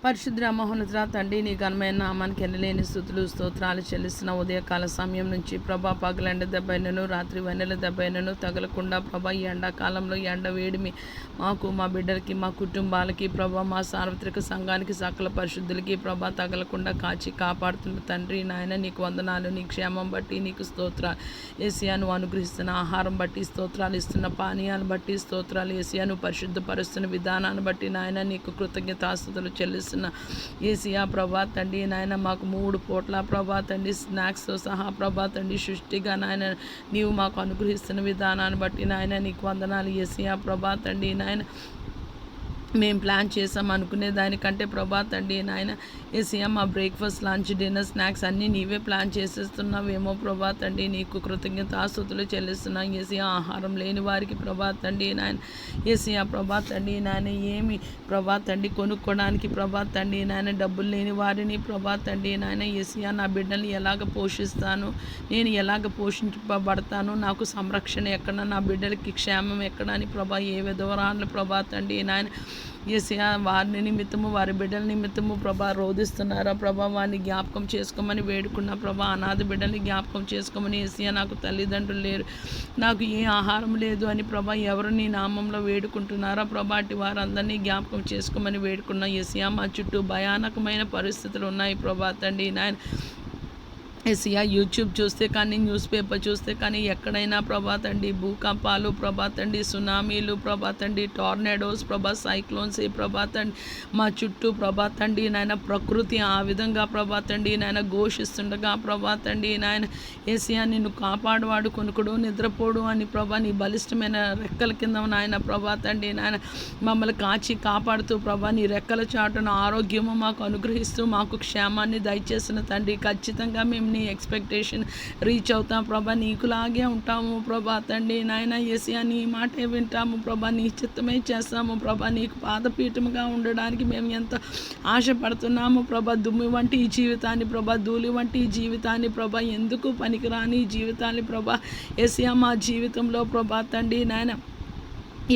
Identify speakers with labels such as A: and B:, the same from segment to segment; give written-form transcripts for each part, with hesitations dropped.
A: పరిశుద్ర మహోన్నతుడ తండ్రి, నీ ఘనమైన నామానికి ఎనలేని స్తుతులు స్తోత్రాలు చెల్లిస్తున్న ఉదయకాల సమయం నుంచి ప్రభా, పగలెండ దెబ్బైనను రాత్రి వెన్నెల దెబ్బైనను తగలకుండా ప్రభా, ఈ ఎండాకాలంలో ఎండ వేడిమి మాకు, మా బిడ్డలకి, మా కుటుంబాలకి ప్రభా, మా సార్వత్రిక సంఘానికి, సకల పరిశుద్ధులకి ప్రభా తగలకుండా కాచి కాపాడుతున్న తండ్రి నాయన, నీకు వందనాలు. నీ క్షేమం బట్టి నీకు స్తోత్రాలు. ఏసియాను అనుగ్రహిస్తున్న ఆహారం బట్టి స్తోత్రాలు, ఇస్తున్న పానీయాలను బట్టి స్తోత్రాలు. ఏసియాను పరిశుద్ధపరుస్తున్న విధానాన్ని బట్టి నాయన నీకు కృతజ్ఞతాస్తుతులు చెల్లిస్తున్న ఏసియా ప్రభా తండ్రి నాయన, మాకు 3 పూట్ల ప్రభా తండ్రి స్నాక్స్తో సహా ప్రభా తండ్రి సృష్టిగా నాయన నీవు మాకు అనుగ్రహిస్తున్న విధానాన్ని బట్టి నాయన నీకు వందనాలు. ఏసియా ప్రభా తండ్రి నాయన, మేము ప్లాన్ చేసాం అనుకునే దానికంటే ప్రభా తండ్రి నాయన ఏసియా, మా బ్రేక్ఫాస్ట్, లంచ్, డిన్నర్, స్నాక్స్ అన్నీ నీవే ప్లాన్ చేసేస్తున్నావేమో ప్రభా తండ్రి, నీకు కృతజ్ఞతాస్తుతులు చెల్లిస్తున్నాం. ఏసియా, ఆహారం లేని వారికి ప్రభా తండ్రి నాయన ఏసియా ప్రభా తండ్రి నాయన ఏమి ప్రభా తండ్రి కొనుక్కోవడానికి ప్రభా తండ్రి నాయన డబ్బులు లేని వారిని ప్రభా తండ్రి నాయన ఏసియా, నా బిడ్డల్ని ఎలాగ పోషిస్తాను, నేను ఎలాగ పోషించబడతాను, నాకు సంరక్షణ ఎక్కడ, నా బిడ్డలకి క్షేమం ఎక్కడ అని ప్రభా ఏ విధవరాలు ప్రభా తండ్రి నాయన ఏసియా వారి నిమిత్తము, వారి బిడ్డల నిమిత్తము ప్రభా రోధిస్తున్నారా ప్రభా, వారిని జ్ఞాపకం చేసుకోమని వేడుకున్న ప్రభా, అనాథ బిడ్డల్ని జ్ఞాపకం చేసుకోమని. ఏసియా, నాకు తల్లిదండ్రులు లేరు, నాకు ఏ ఆహారం లేదు అని ప్రభా ఎవరు నీ నామంలో వేడుకుంటున్నారా ప్రభా, అటు వారందరినీ జ్ఞాపకం చేసుకోమని వేడుకున్న. ఏసియా, మా చుట్టూ భయానకమైన పరిస్థితులు ఉన్నాయి ప్రభా తండ్రి నాయన ఏసియా, యూట్యూబ్ చూస్తే కానీ, న్యూస్ పేపర్ చూస్తే కానీ ఎక్కడైనా ప్రభా తండ్రి భూకంపాలు ప్రభా తండ్రి, సునామీలు ప్రభా తండ్రి, టోర్నాడోస్ ప్రభా, సైక్లోన్స్ ప్రభా తండ్రి మా చుట్టూ ప్రభా తండ్రి నాయన ప్రకృతి ఆ విధంగా ప్రభా తండ్రి నాయన ఘోషిస్తుండగా ప్రభా తండ్రి నాయన ఏసియా, నిన్ను కాపాడువాడు కొనుకుడు నిద్రపోడు అని ప్రభా నీ బలిష్టమైన రెక్కల కింద నాయన ప్రభా తండ్రి నాయన మమ్మల్ని కాచి కాపాడుతూ ప్రభా నీ రెక్కల చాటున ఆరోగ్యము మాకు అనుగ్రహిస్తూ మాకు క్షేమాన్ని దయచేసిన తండ్రి, ఖచ్చితంగా మేము నీ ఎక్స్పెక్టేషన్ రీచ్ అవుతాం ప్రభా, నీకులాగే ఉంటాము ప్రభా తండ్రి నాయన ఏసియా, నీ మాటే వింటాము ప్రభా, నీ చిత్తమే చేస్తాము ప్రభా, నీకు పాదపీఠముగా ఉండడానికి మేము ఎంత ఆశపడుతున్నాము ప్రభా. దుమ్ము వంటి ఈ జీవితాన్ని ప్రభా, ధూళి వంటి ఈ జీవితాన్ని ప్రభా, ఎందుకు పనికిరాని ఈ జీవితాన్ని ప్రభా ఏసియా, మా జీవితంలో ప్రభా తండ్రి నాయన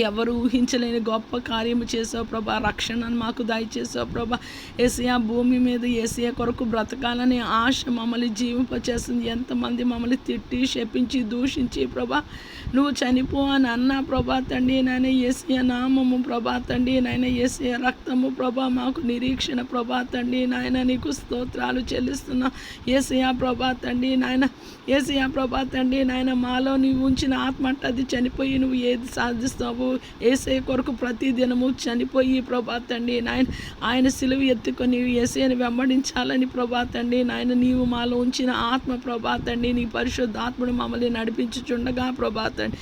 A: ఎవరు ఊహించలేని గొప్ప కార్యము చేసావు ప్రభా, రక్షణను మాకు దయచేసావు ప్రభా. ఏసియా, భూమి మీద ఏసియా కొరకు బ్రతకాలనే ఆశ మమ్మల్ని జీవింపచేస్తుంది. ఎంతమంది మమ్మల్ని తిట్టి శపించి దూషించి ప్రభా నువ్వు చనిపో అని అన్నా ప్రభా తండ్రి నాయన ఏసియా నామము ప్రభా తండ్రి నాయన ఏసియా రక్తము ప్రభా మాకు నిరీక్షణ ప్రభా తండ్రి నాయన నీకు స్తోత్రాలు చెల్లిస్తున్నా. ఏసియా ప్రభా తండ్రి నాయన ఏసియా ప్రభా తండ్రి నాయన మాలో నీవు ఉంచిన ఆత్మ అది చనిపోయి నువ్వు ఏది సాధిస్తావు, ఏసయ్య కొరకు ప్రతి దినము చనిపోయి ప్రభా తండ్రి నాయన ఆయన సిలువ ఎత్తుకొని ఏసయ్యని వెంబడించాలని ప్రభా తండ్రి నాయన నీవు మాలో ఉంచిన ఆత్మ ప్రభా తండ్రి నీ పరిశుద్ధ ఆత్మను మమ్మల్ని నడిపించుచుండగా ప్రభా తండ్రి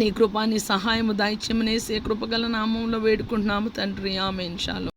A: నీ కృపా నీ సహాయము దయచేయమని యేసయ్య కృపగల నామంలో వేడుకుంటున్నాము తండ్రి. ఆమేన్. షాలోమ్.